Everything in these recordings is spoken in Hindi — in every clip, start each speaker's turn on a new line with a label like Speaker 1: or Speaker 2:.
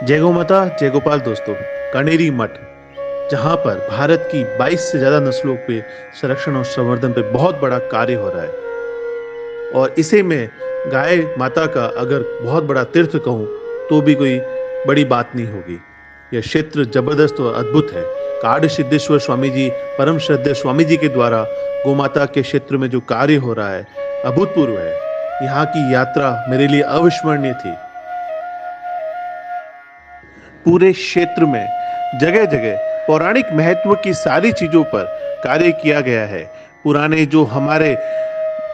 Speaker 1: जय गौ माता जय गोपाल दोस्तों। कनेरी मठ, जहाँ पर भारत की 22 से ज़्यादा नस्लों पे संरक्षण और संवर्धन पे बहुत बड़ा कार्य हो रहा है, और इसे मैं गाय माता का अगर बहुत बड़ा तीर्थ कहूँ तो भी कोई बड़ी बात नहीं होगी। यह क्षेत्र जबरदस्त और अद्भुत है। काड सिद्धेश्वर स्वामी जी, परम श्रद्धेय स्वामी जी के द्वारा गौ माता के क्षेत्र में जो कार्य हो रहा है, अभूतपूर्व है। यहाँ की यात्रा मेरे लिए अविस्मरणीय थी। पूरे क्षेत्र में जगह जगह पौराणिक महत्व की सारी चीजों पर कार्य किया गया है। पुराने जो हमारे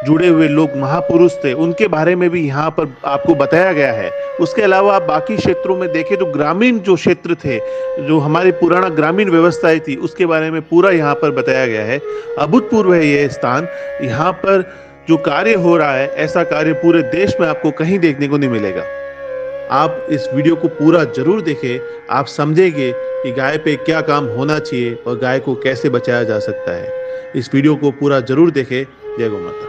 Speaker 1: जुड़े हुए लोग महापुरुष थे, उनके बारे में भी यहाँ पर आपको बताया गया है। उसके अलावा आप बाकी क्षेत्रों में देखें तो ग्रामीण जो क्षेत्र थे, जो हमारी पुराना ग्रामीण व्यवस्थाएं थी, उसके बारे में पूरा यहाँ पर बताया गया है। अभूतपूर्व है यह स्थान। यहाँ पर जो कार्य हो रहा है, ऐसा कार्य पूरे देश में आपको कहीं देखने को नहीं मिलेगा। आप इस वीडियो को पूरा जरूर देखें। आप समझेंगे कि गाय पे क्या काम होना चाहिए और गाय को कैसे बचाया जा सकता है। इस वीडियो को पूरा जरूर देखें। जय गौ माता।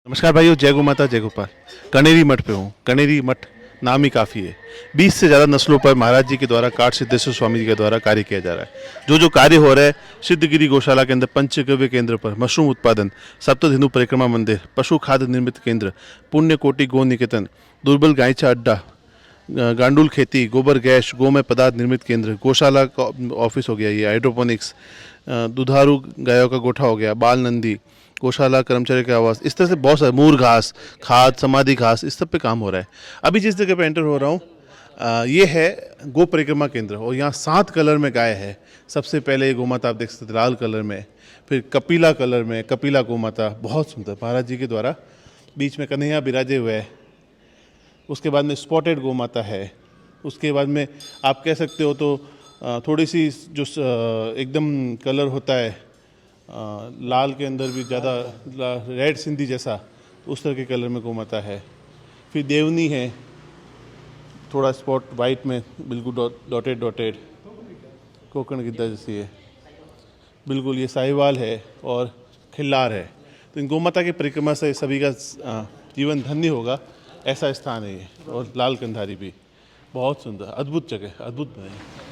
Speaker 1: नमस्कार भाइयों, जय गौ माता जय गोपाल। कनेरी मठ पे हूँ। कनेरी मठ नाम ही काफ़ी है। 20 से ज़्यादा नस्लों पर महाराज जी के द्वारा, काट सिद्धेश्वर स्वामी जी के द्वारा कार्य किया जा रहा है। जो कार्य हो रहा है, सिद्धगिरी गौशाला के अंदर पंचगव्य केंद्र पर मशरूम उत्पादन, सप्तधिनु परिक्रमा मंदिर, पशु खाद्य निर्मित केंद्र, पुण्य कोटि गो निकेतन, दुर्बल गायचा अड्डा, गांडुल खेती, गोबर गैस, गोमय पदार्थ निर्मित केंद्र, गौशाला का ऑफिस हो गया, ये हाइड्रोपोनिक्स, दुधारू गायों का गोठा हो गया, बाल नंदी, गौशाला कर्मचारी के आवास, इस तरह से बहुत सारे मूर घास, खाद, समाधि घास, इस सब पे काम हो रहा है। अभी जिस जगह पे एंटर हो रहा हूँ, ये है गो परिक्रमा केंद्र, और यहाँ 7 कलर में गाय है। सबसे पहले ये गौ माता आप देख सकते लाल कलर में, फिर कपिला कलर में, कपिला गौ माता बहुत सुंदर महाराज जी के द्वारा, बीच में कन्हैया बिराजे हुए है। उसके बाद में स्पॉटेड गौ माता है। उसके बाद में आप कह सकते हो तो थोड़ी सी जो एकदम कलर होता है लाल के अंदर भी ज़्यादा रेड सिंधी जैसा, उस तरह के कलर में गौ माता है। फिर देवनी है, थोड़ा स्पॉट वाइट में, बिल्कुल डॉटेड डॉटेड, कोकण गिद्दा जैसी है बिल्कुल। ये साहिवाल है और खिल्लार है। तो इन गौ माता की परिक्रमा से सभी का जीवन धन्य होगा, ऐसा स्थान है ये। और लाल कंधारी भी बहुत सुंदर, अद्भुत जगह, अद्भुत बनाई।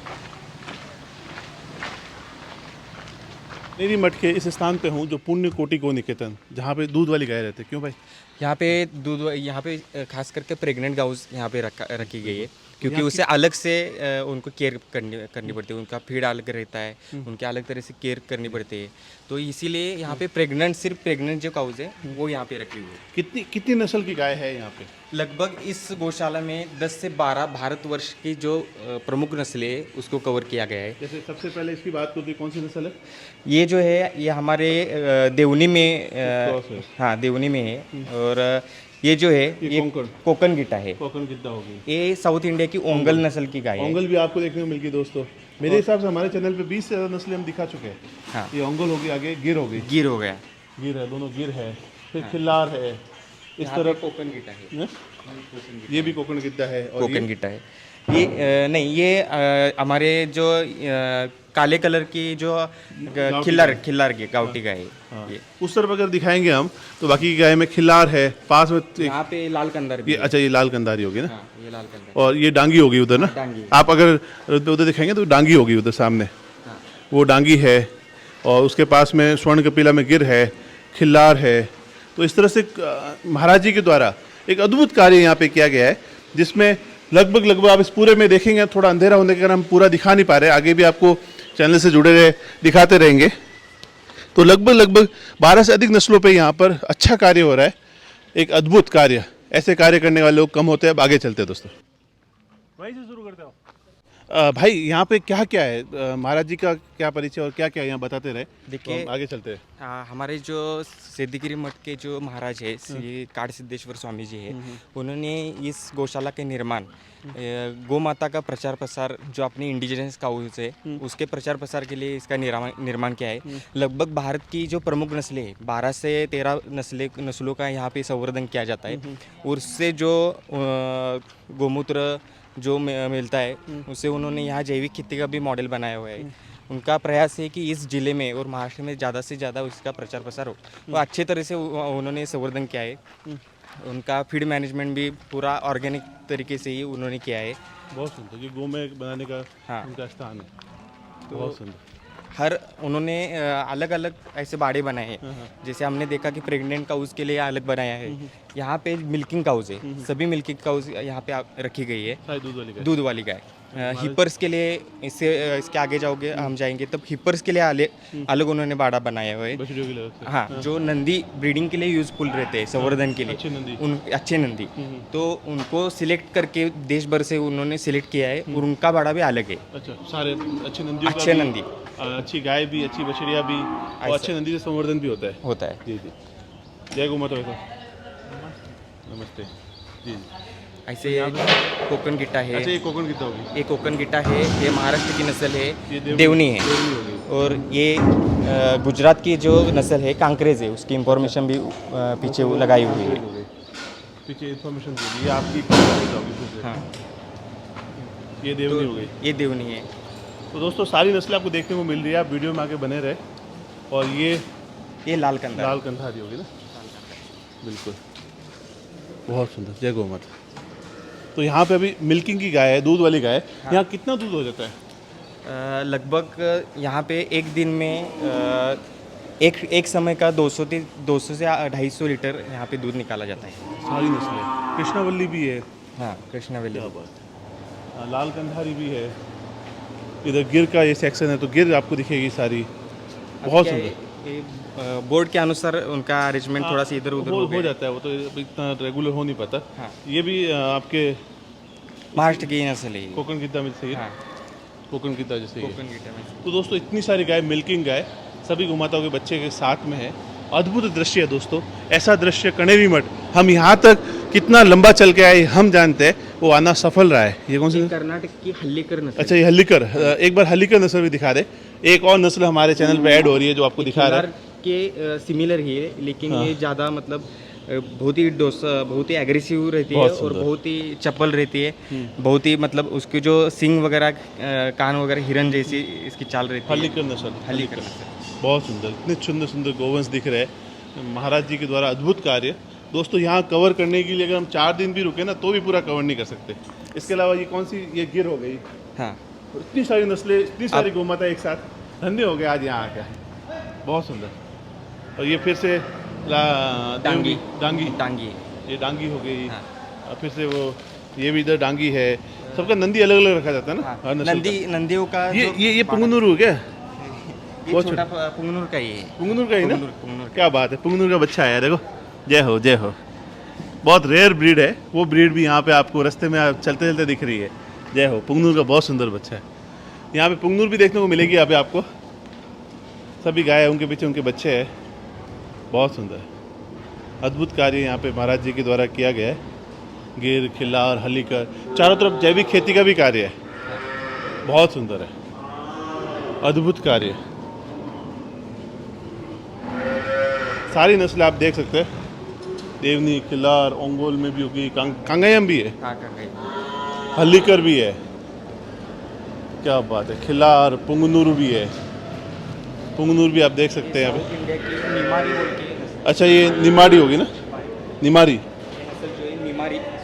Speaker 1: कनेरी मठ के इस स्थान पे हूँ जो पुण्य कोटि गो निकेतन, जहाँ पे दूध वाली गाय रहती है। क्यों भाई?
Speaker 2: यहाँ पे खास करके प्रेग्नेंट गाउस यहाँ पे रखी गई है, क्योंकि उससे अलग से उनको केयर करनी पड़ती है। उनका फीड अलग रहता है, उनके अलग तरह से केयर करनी पड़ती है। तो इसीलिए यहाँ पे सिर्फ प्रेग्नेंट जो काउस है वो यहाँ पे रखी हुई है।
Speaker 1: कितनी नस्ल की गाय है यहाँ पे?
Speaker 2: लगभग इस गौशाला में 10 से 12 भारतवर्ष की जो प्रमुख नस्लें है उसको कवर किया गया है।
Speaker 1: जैसे सबसे पहले इसकी बात करते कौन सी नस्ल है?
Speaker 2: ये जो है ये हमारे देवनी में हाँ देवनी में है। और ये जो है ये कोकन गिट्टा है।
Speaker 1: कोकन गिद्दा होगी।
Speaker 2: ये साउथ इंडिया की ओंगल नस्ल की गाय है।
Speaker 1: ओंगल भी आपको देखने को मिल गई दोस्तों। मेरे हिसाब से हमारे चैनल पे 20 से ज़्यादा नस्लें हम दिखा चुके हैं।
Speaker 2: हाँ,
Speaker 1: ये ओंगल होगी, आगे गिर होगी,
Speaker 2: गिर हो गया,
Speaker 1: गिर है, दोनों गिर है। फिर खिल्लार है, इस तरह
Speaker 2: कोकन गिट्टा है।
Speaker 1: ये भी कोकन गिद्दा है। और
Speaker 2: कोकन गिट्टा है ये नहीं, ये हमारे जो काले कलर की जो खिल्लार की गावटी गाय है।
Speaker 1: हाँ।
Speaker 2: ये
Speaker 1: उस तरफ अगर दिखाएंगे हम तो बाकी की गाय में खिल्लार है, पास में
Speaker 2: यहाँ पे लाल कंदार भी
Speaker 1: ये, अच्छा ये लाल कंधारी होगी ना।
Speaker 2: हाँ, ये लाल कंदार
Speaker 1: और ये डांगी होगी उधर ना।
Speaker 2: डांगी।
Speaker 1: आप अगर उधर दिखाएंगे तो डांगी होगी उधर सामने।
Speaker 2: हाँ।
Speaker 1: वो डांगी है, और उसके पास में स्वर्ण कपिला में गिर है, खिल्लार है। तो इस तरह से महाराज जी के द्वारा एक अद्भुत कार्य यहाँ पे किया गया है, जिसमें लगभग आप इस पूरे में देखेंगे, थोड़ा अंधेरा होने के कारण हम पूरा दिखा नहीं पा रहे, आगे भी आपको चैनल से जुड़े रहे दिखाते रहेंगे। तो लगभग 12 से अधिक नस्लों पे यहाँ पर अच्छा कार्य हो रहा है, एक अद्भुत कार्य। ऐसे कार्य करने वाले लोग कम होते हैं। अब आगे चलते हैं दोस्तों। वहीं से शुरू करते हो। भाई यहाँ पे क्या क्या है, महाराज जी का क्या परिचय और क्या क्या यहाँ बताते रहे,
Speaker 2: देखिए,
Speaker 1: तो हम आगे चलते हैं।
Speaker 2: हमारे जो सिद्धगिरी मठ के जो महाराज है ये काड़ सिद्धेश्वर स्वामी जी है, उन्होंने इस गौशाला के निर्माण गौ माता का प्रचार प्रसार जो अपनी इंडिजिनस काउस है उसके प्रचार प्रसार के लिए इसका निर्माण किया है। लगभग भारत की जो प्रमुख नस्लें हैं 12 से 13 नस्लों का यहाँ पे संवर्धन किया जाता है। और उससे जो गोमूत्र जो मिलता है उससे उन्होंने यहाँ जैविक खेती का भी मॉडल बनाया हुआ है। उनका प्रयास है कि इस जिले में और महाराष्ट्र में ज़्यादा से ज़्यादा उसका प्रचार प्रसार हो। वो अच्छे तरह से उन्होंने संवर्धन किया है। उनका फीड मैनेजमेंट भी पूरा ऑर्गेनिक तरीके से ही उन्होंने किया है।
Speaker 1: बहुत सुंदर, ये गौ में बनाने का
Speaker 2: हाँ।
Speaker 1: उनका स्थान है,
Speaker 2: तो
Speaker 1: बहुत सुंदर।
Speaker 2: हर उन्होंने अलग अलग ऐसे बाड़े बनाए हैं। जैसे हमने देखा कि प्रेग्नेंट काउस के लिए अलग बनाया है। यहाँ पे मिल्किंग काउस है, सभी मिल्किंग काउस यहाँ पे रखी गई है।
Speaker 1: सारी दूध वाली गाय।
Speaker 2: दूध वाली गाय। हिपर्स के लिए इसके आगे जाओगे हम जाएंगे तब हिपर्स के लिए अलग उन्होंने बाड़ा बनाया हुआ है।
Speaker 1: बछड़ियों के लिए अलग से।
Speaker 2: हाँ, जो नंदी ब्रीडिंग के लिए यूजफुल रहते हैं, संवर्धन के लिए
Speaker 1: अच्छे नंदी।
Speaker 2: अच्छे नंदी, तो उनको सिलेक्ट करके देश भर से उन्होंने सिलेक्ट किया है और उनका बाड़ा भी अलग है।
Speaker 1: अच्छा, सारे अच्छे नंदियों का
Speaker 2: अच्छे
Speaker 1: भी,
Speaker 2: नंदी
Speaker 1: अच्छी गाय भी, अच्छी बछड़िया भी, और अच्छे नंदी से संवर्धन भी होता है।
Speaker 2: होता है।
Speaker 1: जी जी, जय गौ माता। नमस्ते जी जी।
Speaker 2: ऐसे कोकन गिट्टा है।
Speaker 1: अच्छा, ये कोकण कितना होगी?
Speaker 2: ये कोकन गिट्टा है, ये महाराष्ट्र की नस्ल
Speaker 1: ये
Speaker 2: है, देवनी है।
Speaker 1: देवनी होगी।
Speaker 2: और ये गुजरात की जो नस्ल है कांकरेज है, उसकी इंफॉर्मेशन भी पीछे लगाई हुई है।
Speaker 1: पीछे इन्फॉर्मेशन दे दी, ये आपकी कौन सी होगी फिर से?
Speaker 2: हाँ,
Speaker 1: ये देवनी हो गई।
Speaker 2: ये देवनी है।
Speaker 1: तो दोस्तों सारी नस्लें आपको देखने को मिल रही है, आप वीडियो में आके बने रहे। और ये
Speaker 2: लाल कंदा
Speaker 1: लाल कंधारी होगी ना, बिल्कुल, बहुत सुंदर। जय गौ माता। तो यहाँ पे अभी मिल्किंग की गाय है, दूध वाली गाय है। यहाँ कितना दूध हो जाता है?
Speaker 2: लगभग यहाँ पे एक दिन में एक समय का 200 से 250 लीटर यहाँ पे दूध निकाला जाता है।
Speaker 1: सारी नस्लें, कृष्णावल्ली भी है।
Speaker 2: हाँ, कृष्णावल्ली।
Speaker 1: क्या बात है। हाँ, लाल कंधारी भी है। इधर गिर का ये सेक्शन है, तो गिर आपको दिखेगी सारी, बहुत सुंदर।
Speaker 2: बोर्ड के अनुसार उनका अरेंजमेंट थोड़ा सा इधर उधर
Speaker 1: हो जाता है, वो तो इतना रेगुलर हो नहीं पाता।
Speaker 2: हाँ।
Speaker 1: ये भी आपके
Speaker 2: महाराष्ट्र की नस्ल है ये।
Speaker 1: कोकण गिद्दा में से ही,
Speaker 2: हाँ,
Speaker 1: कोकण गिद्दा जैसे ही है।
Speaker 2: कोकन गिट्टा में से।
Speaker 1: तो दोस्तों इतनी सारी गाय, मिल्किंग गाय, सभी गोमाताओं के बच्चे के साथ में है। अद्भुत दृश्य है दोस्तों, ऐसा दृश्य कनेरी मठ, हम यहाँ तक कितना लंबा चल के आए हम जानते हैं, वो आना सफल रहा है। ये कौन सी?
Speaker 2: कर्नाटक की हल्लीकर नस्ल।
Speaker 1: अच्छा, ये हल्लीकर। एक बार हल्लीकर नस्ल भी दिखा दे। एक और नस्ल हमारे चैनल पे ऐड हो रही है जो आपको दिखा रहा है।
Speaker 2: के सिमिलर ही है, लेकिन ये ज़्यादा मतलब बहुत ही एग्रेसिव रहती है और बहुत ही चप्पल रहती है। बहुत ही मतलब उसके जो सिंग वगैरह, कान वगैरह हिरन जैसी इसकी चाल रहती है।
Speaker 1: हल्लीकर नस्ल,
Speaker 2: हल्लीकर नस्ल।
Speaker 1: बहुत सुंदर, इतने सुंदर सुंदर गोवंश दिख रहे हैं। महाराज जी के द्वारा अद्भुत कार्य। दोस्तों यहाँ कवर करने के लिए अगर हम 4 दिन भी रुके ना तो भी पूरा कवर नहीं कर सकते। इसके अलावा ये कौन सी, ये गिर हो गई।
Speaker 2: हाँ,
Speaker 1: और इतनी सारी नस्लें, इतनी सारी गोमाता एक साथ, धन्य हो गए आज यहाँ आके, बहुत सुंदर। और ये फिर से
Speaker 2: डांगी
Speaker 1: डांगी,
Speaker 2: डांगी।
Speaker 1: ये डांगी हो गई।
Speaker 2: हाँ।
Speaker 1: और फिर से वो ये भी इधर डांगी है। सबका नंदी अलग अलग रखा जाता है ना, हर नस्ल का।
Speaker 2: नंदियों का
Speaker 1: ये पुंगनूर हो क्या?
Speaker 2: ये छोटा पुंगनूर का ही है।
Speaker 1: पुंगनूर का ही ना?
Speaker 2: पुंगनूर
Speaker 1: क्या बात है, पुंगनूर का बच्चा आया, देखो। जय हो, जय हो। बहुत रेयर ब्रीड है, वो ब्रीड भी यहाँ पे आपको रास्ते में चलते चलते दिख रही है। जय हो, पुंगनूर का बहुत सुंदर बच्चा है। यहाँ पे पुंगनूर भी देखने को मिलेगी यहाँ पे आपको। सभी गाय, उनके पीछे उनके बच्चे हैं, बहुत सुंदर। अद्भुत कार्य यहाँ पे महाराज जी के द्वारा किया गया है। गिर, खिल्लार, हल्लीकर, चारों तरफ जैविक खेती का भी कार्य है, बहुत सुंदर है, अद्भुत कार्य। सारी नस्ल आप देख सकते हैं, देवनी, खिल्लार, ओंगोल में भी होगी, कांगायम भी है, हल्लीकर भी है। क्या बात है, खिल्लार, पुंगनूर भी है। पुंगनूर भी आप देख सकते हैं यहाँ पे। अच्छा, ये निमाड़ी होगी ना, निमारी।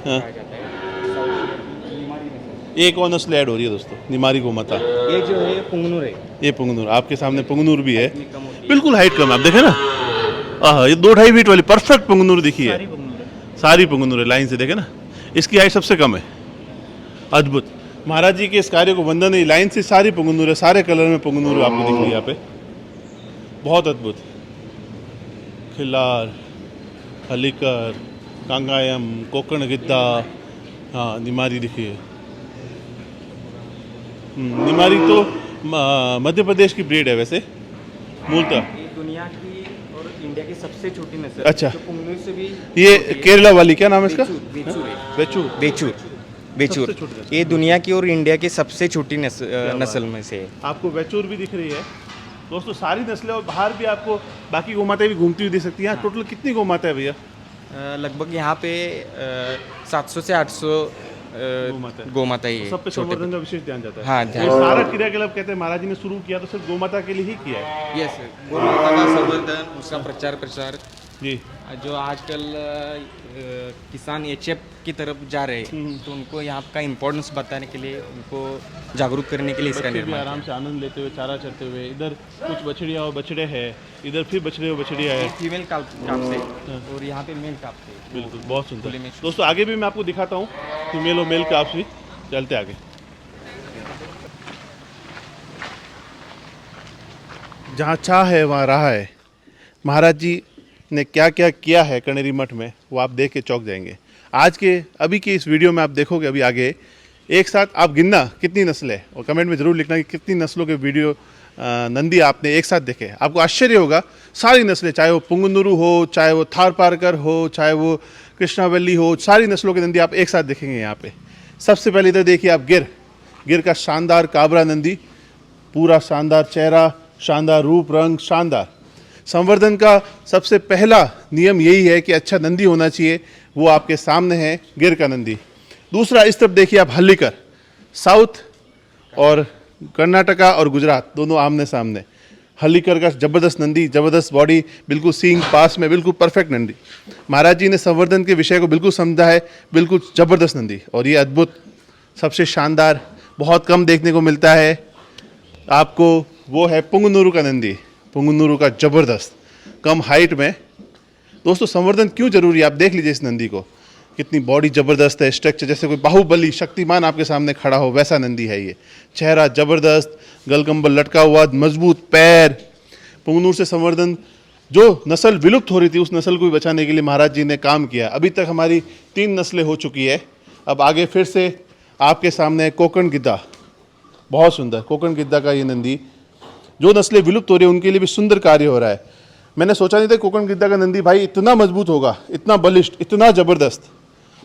Speaker 1: हाँ, एक और नस्ल ऐड हो रही है दोस्तों, निमारी गोमाता।
Speaker 2: ये जो है पुंगनूर है।
Speaker 1: ये पुंगनूर, आपके सामने पुंगनूर भी है, बिल्कुल हाइट कम है, आप देखें ना। ये 2-2.5 फीट वाली परफेक्ट पुंगनूर दिखी है, सारी पुंगनूर है, लाइन से देखे ना। इसकी हाइट सबसे कम है, अद्भुत। महाराज जी के इस कार्य को वंदन है। लाइन से सारी पुंगनूर है, सारे कलर में पुंगनूर आपको दिख रही है यहाँ पे, बहुत अद्भुत। खिल्लार, हल्लीकर, कांगायम, कोकण गिद्दा, हाँ, निमारी दिखिए, निमारी तो मध्य प्रदेश की ब्रीड है वैसे मूलतः।
Speaker 2: ये दुनिया की और इंडिया की सबसे छोटी नस्ल
Speaker 1: अच्छा।
Speaker 2: जो पुंगनुर से भी
Speaker 1: ये केरला वाली क्या नाम है इसका?
Speaker 2: बेचूर है।
Speaker 1: बेचू।
Speaker 2: बेचूर बेचूर
Speaker 1: सबसे छोटी नस्ल।
Speaker 2: ये दुनिया की और इंडिया की सबसे छोटी नस्ल में से है।
Speaker 1: आपको वेचूर भी दिख रही है दोस्तों, सारी नस्लें, और बाहर भी आपको बाकी गौमाताएं भी घूमती हुई दिख सकती हैं। यहाँ टोटल कितनी गौमाता है भैया?
Speaker 2: लगभग यहाँ पे 700 से 800
Speaker 1: गोमाता है।
Speaker 2: गोमाता ही है
Speaker 1: सब पे
Speaker 2: छोटे
Speaker 1: संवर्धन का विशेष ध्यान जाता है।
Speaker 2: हाँ,
Speaker 1: ये
Speaker 2: ध्यान।
Speaker 1: सारा क्रियाकलाप कहते हैं महाराज जी ने शुरू किया तो सिर्फ गोमाता के लिए ही किया है।
Speaker 2: यस गोमाता का संवर्धन, उसका प्रचार प्रसार
Speaker 1: जी।
Speaker 2: जो आजकल किसान एचएफ की तरफ जा रहे हैं तो उनको यहाँ का इम्पोर्टेंस बताने के लिए, उनको जागरूक करने के लिए इसका
Speaker 1: बच्चे भी
Speaker 2: निर्माण
Speaker 1: आराम से आनंद लेते हुए चारा चरते हुए, इधर कुछ बछड़िया और बछड़े हैं, इधर फिर बछड़े और बछड़िया है।
Speaker 2: फीमेल काप से और यहाँ पे मेल काप से।
Speaker 1: बिल्कुल, बहुत
Speaker 2: खुले
Speaker 1: सुंदर।
Speaker 2: में।
Speaker 1: दोस्तों आगे भी मैं आपको दिखाता हूँ फीमेल और मेल काप्स भी। चलते आगे। जहाँ चाह है वहाँ राह है। महाराज जी ने क्या क्या किया है कनेरी मठ में वो आप देख के चौंक जाएंगे। आज के अभी के इस वीडियो में आप देखोगे अभी आगे एक साथ आप गिनना कितनी नस्ल है, और कमेंट में ज़रूर लिखना कि कितनी नस्लों के वीडियो नंदी आपने एक साथ देखे। आपको आश्चर्य होगा, सारी नस्लें, चाहे वो पुंगनुरु हो, चाहे वो थारपारकर हो, चाहे वो कृष्णावल्ली हो, सारी नस्लों के नंदी आप एक साथ देखेंगे यहाँ पे। सबसे पहले इधर देखिए आप गिर का शानदार काबरा नंदी, पूरा शानदार चेहरा, शानदार रूप रंग, शानदार। संवर्धन का सबसे पहला नियम यही है कि अच्छा नंदी होना चाहिए, वो आपके सामने है गिर का नंदी। दूसरा इस तरफ देखिए आप हल्लीकर, साउथ और कर्नाटका और गुजरात दोनों आमने सामने। हल्लीकर का जबरदस्त नंदी, जबरदस्त बॉडी, बिल्कुल सींग पास में, बिल्कुल परफेक्ट नंदी। महाराज जी ने संवर्धन के विषय को बिल्कुल समझा है, बिल्कुल जबरदस्त नंदी। और ये अद्भुत, सबसे शानदार, बहुत कम देखने को मिलता है आपको, वो है पुंगनुरु का नंदी। पुंगनुरु का जबरदस्त, कम हाइट में। दोस्तों संवर्धन क्यों जरूरी है आप देख लीजिए इस नंदी को, कितनी बॉडी जबरदस्त है, स्ट्रक्चर जैसे कोई बाहुबली शक्तिमान आपके सामने खड़ा हो वैसा नंदी है ये। चेहरा जबरदस्त, गलकंबल लटका हुआ, मजबूत पैर। पुंगनुर से संवर्धन, जो नस्ल विलुप्त हो रही थी उस नस्ल को भी बचाने के लिए महाराज जी ने काम किया। अभी तक हमारी 3 नस्लें हो चुकी है, अब आगे फिर से आपके सामने है कोकण गिद्धा। बहुत सुंदर कोकण गिद्धा का ये नंदी, जो नस्लें विलुप्त हो रही है उनके लिए भी सुंदर कार्य हो रहा है। मैंने सोचा नहीं था कोकण गिद्धा का नंदी भाई इतना मजबूत होगा, इतना बलिष्ठ, इतना जबरदस्त।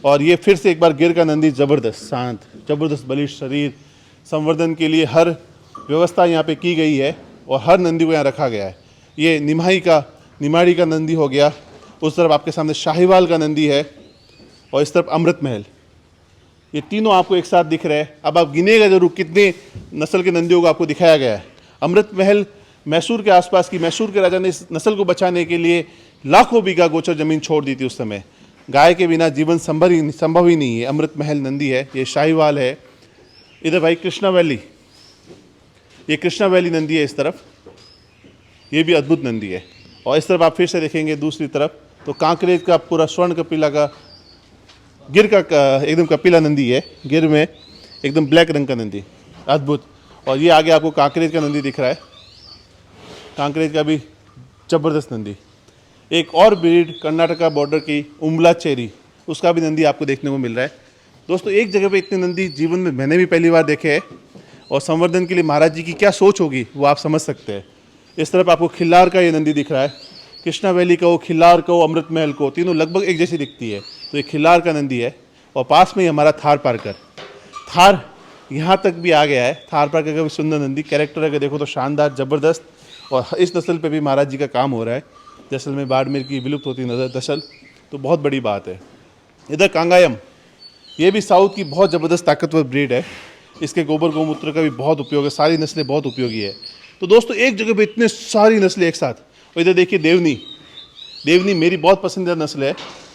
Speaker 1: और ये फिर से एक बार गिर का नंदी, जबरदस्त, शांत, जबरदस्त बलिष्ठ शरीर। संवर्धन के लिए हर व्यवस्था यहाँ पे की गई है और हर नंदी को यहाँ रखा गया है। ये निमाड़ी का नंदी हो गया, उस तरफ आपके सामने शाहीवाल का नंदी है, और इस तरफ अमृत महल। ये तीनों आपको एक साथ दिख रहे हैं। अब आप गिनेगा जरूर कितने नस्ल के नंदियों को आपको दिखाया गया है। अमृत महल मैसूर के आसपास की, मैसूर के राजा ने इस नस्ल को बचाने के लिए लाखों बीघा गोचर जमीन छोड़ दी थी उस समय। गाय के बिना जीवन संभव ही नहीं है। अमृत महल नंदी है, ये शाहीवाल है। इधर भाई कृष्णा वैली, ये कृष्णा वैली नंदी है इस तरफ, ये भी अद्भुत नंदी है। और इस तरफ आप फिर से देखेंगे दूसरी तरफ तो कांकरेज का पूरा स्वर्ण कपिला का, गिर का एकदम कपिला नंदी है, गिर में एकदम ब्लैक रंग का नंदी, अद्भुत। और ये आगे आपको कांकरेज का नंदी दिख रहा है, कांकरेज का भी जबरदस्त नंदी। एक और ब्रीड कर्नाटका बॉर्डर की उम्बला चेरी, उसका भी नंदी आपको देखने को मिल रहा है। दोस्तों एक जगह पे इतने नंदी जीवन में मैंने भी पहली बार देखे हैं, और संवर्धन के लिए महाराज जी की क्या सोच होगी वो आप समझ सकते हैं। इस तरफ आपको खिल्लार का ये नंदी दिख रहा है, कृष्णा वैली का, वो खिल्लार का, वो अमृत महल को, तीनों लगभग एक जैसी दिखती है। तो ये खिल्लार का नंदी है। और पास में ही हमारा थारपारकर, थार यहाँ तक भी आ गया है। थारपारकर का भी सुंदर नंदी, कैरेक्टर अगर देखो तो शानदार, जबरदस्त। और इस नस्ल पे भी महाराज जी का काम हो रहा है। जैसलमेर बाड़मेर की विलुप्त होती नस्ल, तो बहुत बड़ी बात है। इधर कांगायम, ये भी साउथ की बहुत ज़बरदस्त ताकतवर ब्रीड है। इसके गोबर गौमूत्र का भी बहुत उपयोग है, सारी नस्लें बहुत उपयोगी है। तो दोस्तों एक जगह पे इतने सारी नस्लें एक साथ। और इधर देखिए देवनी, देवनी मेरी बहुत पसंदीदा नस्ल है,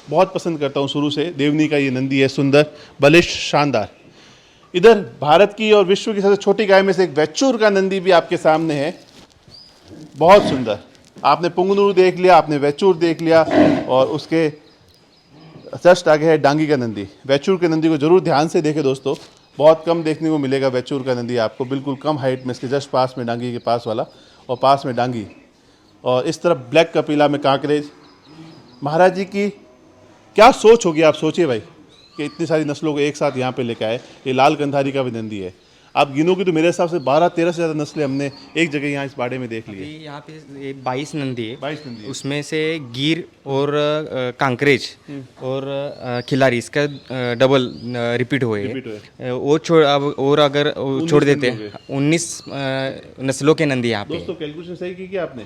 Speaker 1: बहुत पसंद करता हूँ शुरू से। देवनी का ये नंदी है, सुंदर, बलिष्ठ, शानदार। इधर भारत की और विश्व की सबसे छोटी गाय में से एक वेचूर का नंदी भी आपके सामने है, बहुत सुंदर। आपने पुंगनुरु देख लिया, आपने वेचूर देख लिया, और उसके जस्ट आगे है डांगी का नंदी। वेचूर के नंदी को जरूर ध्यान से देखें दोस्तों, बहुत कम देखने को मिलेगा वेचूर का नंदी आपको, बिल्कुल कम हाइट में, इसके जस्ट पास में डांगी के पास वाला, और पास में डांगी। और इस तरफ ब्लैक कपिला में कांकरेज। महाराज जी की क्या सोच होगी, आप सोचिए भाई, कि इतनी सारी नस्लों को एक साथ यहाँ पे लेकर आए। ये लाल कंधारी का भी नंदी है। आप गिनोगे तो मेरे हिसाब से 12-13 से ज़्यादा नस्लें हमने एक जगह यहाँ इस बाड़े में देख ली है।
Speaker 2: अभी यहाँ पे ये 22 नंदी है।
Speaker 1: 22 नंदी है।
Speaker 2: उसमें से गिर और कांकरेज और खिलाड़ी इसका डबल रिपीट हुए
Speaker 1: Repeat हुए।
Speaker 2: हैं। वो छोड़ अब और अगर वो छोड़ देते
Speaker 1: नंदी
Speaker 2: हैं 19 नस्लों के नंदी यहाँ पे
Speaker 1: दोस्तों कैलकुलेशन सही की क्या आपने?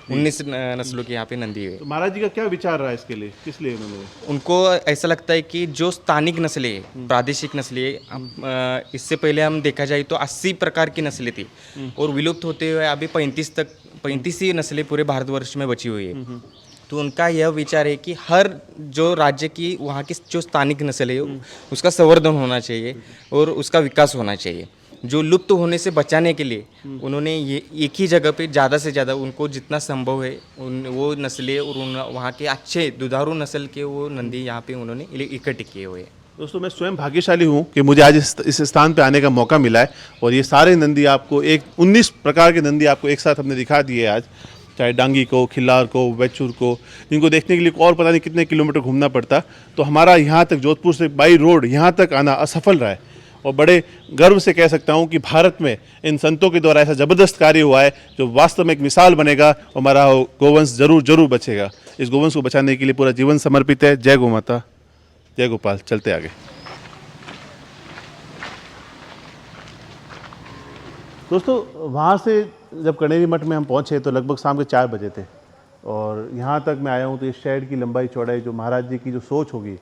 Speaker 2: 19 नस्लों के यहाँ पे नंदी है।
Speaker 1: तो महाराज जी का क्या विचार रहा है इसके लिए, किस लिए उन्होंने?
Speaker 2: उनको ऐसा लगता है कि जो स्थानिक नस्लें हैं, प्रादेशिक नस्लें, इससे पहले हम देखा जाए तो 80 प्रकार की नस्लें थी और विलुप्त होते हुए अभी 35 ही नस्लें पूरे भारतवर्ष में बची हुई है। तो उनका यह विचार है कि हर जो राज्य की वहाँ की जो स्थानिक नस्ल है उसका संवर्धन होना चाहिए और उसका विकास होना चाहिए। जो लुप्त होने से बचाने के लिए उन्होंने ये एक ही जगह पे ज़्यादा से ज़्यादा उनको जितना संभव है वो नस्लें और वहाँ के अच्छे दुधारू नस्ल के वो नंदी यहाँ पे उन्होंने इकट्ठे किए हुए हैं।
Speaker 1: दोस्तों मैं स्वयं भाग्यशाली हूँ कि मुझे आज इस स्थान पे आने का मौका मिला है और ये सारे नंदी आपको 19 प्रकार के नंदी आपको एक साथ हमने दिखा दिए आज, चाहे डांगी को, खिल्लार को, वेचूर को, जिनको देखने के लिए और पता नहीं कितने किलोमीटर घूमना पड़ता। तो हमारा यहाँ तक जोधपुर से बाई रोड यहाँ तक आना असफल रहा है और बड़े गर्व से कह सकता हूँ कि भारत में इन संतों के द्वारा ऐसा ज़बरदस्त कार्य हुआ है जो वास्तव में एक मिसाल बनेगा और हमारा गोवंश जरूर बचेगा। इस गोवंश को बचाने के लिए पूरा जीवन समर्पित है। जय गौ माता, जय गोपाल। चलते आगे। दोस्तों वहाँ से जब कनेरी मठ में हम पहुँचे तो लगभग शाम के 4 बजे थे और यहाँ तक मैं आया हूँ तो इस शहर की लंबाई चौड़ाई जो महाराज जी की जो सोच होगी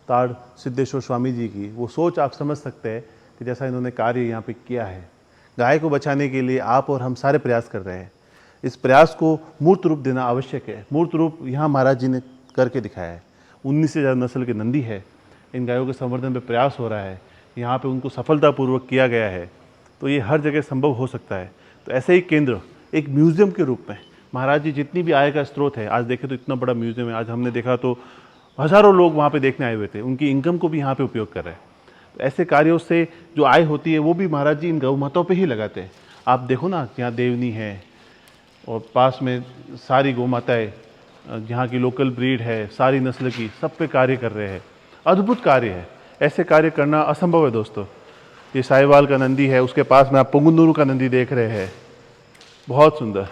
Speaker 1: ताड़ सिद्धेश्वर स्वामी जी की, वो सोच आप समझ सकते हैं कि जैसा इन्होंने कार्य यहाँ पे किया है। गाय को बचाने के लिए आप और हम सारे प्रयास कर रहे हैं। इस प्रयास को मूर्त रूप देना आवश्यक है। मूर्त रूप यहाँ महाराज जी ने करके दिखाया है। 19 से ज़्यादा नस्ल के नंदी है। इन गायों के संवर्धन पे प्रयास हो रहा है। यहाँ पे उनको सफलतापूर्वक किया गया है। तो ये हर जगह संभव हो सकता है। तो ऐसे ही केंद्र एक म्यूज़ियम के रूप में महाराज जी जितनी भी आय का स्रोत है, आज देखें तो इतना बड़ा म्यूज़ियम है। आज हमने देखा तो हज़ारों लोग वहाँ पे देखने आए हुए थे। उनकी इनकम को भी यहाँ पे उपयोग कर रहे हैं। तो ऐसे कार्यों से जो आय होती है वो भी महाराज जी इन गौ माताओं पे ही लगाते हैं। आप देखो ना, यहाँ देवनी है और पास में सारी गौ माताएँ, यहाँ की लोकल ब्रीड है, सारी नस्ल की, सब पे कार्य कर रहे हैं। अद्भुत कार्य है। ऐसे कार्य करना असंभव है दोस्तों। ये साहिवाल का नंदी है, उसके पास में आप पुंगुंदुरु का नंदी देख रहे हैं, बहुत सुंदर।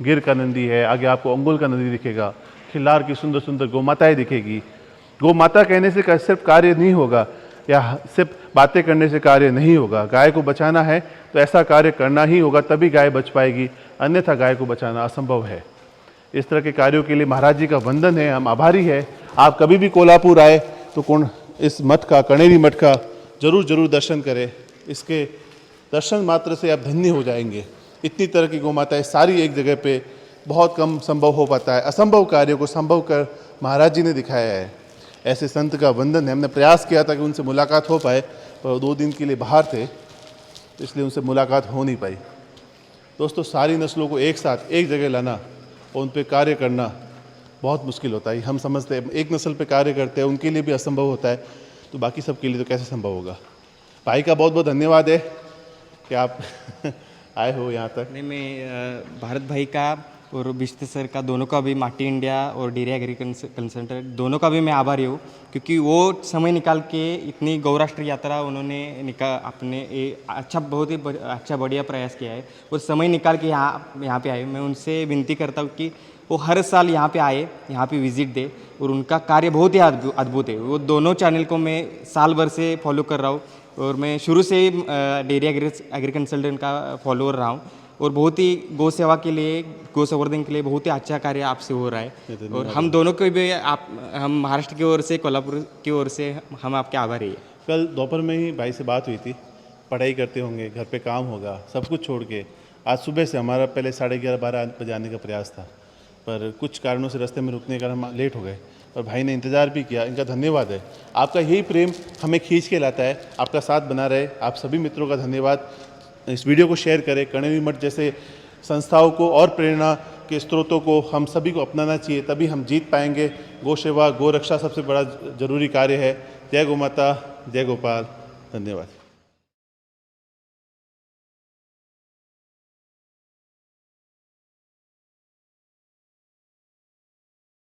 Speaker 1: गिर का नंदी है, आगे आपको अंगुल का नंदी दिखेगा। खिल्लार की सुंदर सुंदर गौ माताएँ दिखेगी। गौ माता कहने से सिर्फ कार्य नहीं होगा या सिर्फ बातें करने से कार्य नहीं होगा। गाय को बचाना है तो ऐसा कार्य करना ही होगा, तभी गाय बच पाएगी, अन्यथा गाय को बचाना असंभव है। इस तरह के कार्यों के लिए महाराज जी का वंदन है, हम आभारी है। आप कभी भी कोल्हापुर आए तो इस मठ का, कनेरी मठ का जरूर दर्शन करें। इसके दर्शन मात्र से आप धन्य हो जाएंगे। इतनी तरह की गौ माताएँ सारी एक जगह पे बहुत कम संभव हो पाता है। असंभव कार्यों को संभव कर महाराज जी ने दिखाया है। ऐसे संत का वंदन है। हमने प्रयास किया था कि उनसे मुलाकात हो पाए, पर 2 दिन के लिए बाहर थे, तो इसलिए उनसे मुलाकात हो नहीं पाई। दोस्तों सारी नस्लों को एक साथ एक जगह लाना और उन पर कार्य करना बहुत मुश्किल होता है। हम समझते हैं एक नस्ल पे कार्य करते हैं, उनके लिए भी असंभव होता है, तो बाकी सब के लिए तो कैसे संभव होगा। भाई का बहुत बहुत धन्यवाद है कि आप आए हो यहाँ तक।
Speaker 2: नहीं, मैं भारत भाई का और बिश्ते सर का, दोनों का भी, माटी इंडिया और डेयरी एग्रीकल्चर कंसल्टेंट, दोनों का भी मैं आभारी हूँ, क्योंकि वो समय निकाल के इतनी गौराष्ट्र यात्रा उन्होंने अपने बहुत ही अच्छा बढ़िया प्रयास किया है और समय निकाल के यहाँ पे आए। मैं उनसे विनती करता हूँ कि वो हर साल यहाँ पे आए, यहाँ पे विजिट दे, और उनका कार्य बहुत ही अद्भुत है। वो दोनों चैनल को मैं साल भर से फॉलो कर रहा हूँ और मैं शुरू से ही डेयरी एग्री कंसल्टेंट का फॉलोअर रहा हूँ और बहुत ही गौ सेवा के लिए, गौ संवर्धन के लिए बहुत ही अच्छा कार्य आपसे हो रहा है। और हम दोनों को भी हम महाराष्ट्र की ओर से, कोल्हापुर की ओर से हम आपके आभारी हैं।
Speaker 1: कल दोपहर में ही भाई से बात हुई थी। पढ़ाई करते होंगे, घर पे काम होगा, सब कुछ छोड़ के आज सुबह से हमारा पहले 11:30-12 बजे आने का प्रयास था, पर कुछ कारणों से रास्ते में रुकने का हम लेट हो गए और भाई ने इंतज़ार भी किया। इनका धन्यवाद है। आपका यही प्रेम हमें खींच के लाता है। आपका साथ बना रहे। आप सभी मित्रों का धन्यवाद। इस वीडियो को शेयर करें। कनेरी मठ जैसे संस्थाओं को और प्रेरणा के स्रोतों को हम सभी को अपनाना चाहिए, तभी हम जीत पाएंगे। गौ सेवा, गौ रक्षा सबसे बड़ा जरूरी कार्य है। जय गौ माता, जय गोपाल। धन्यवाद।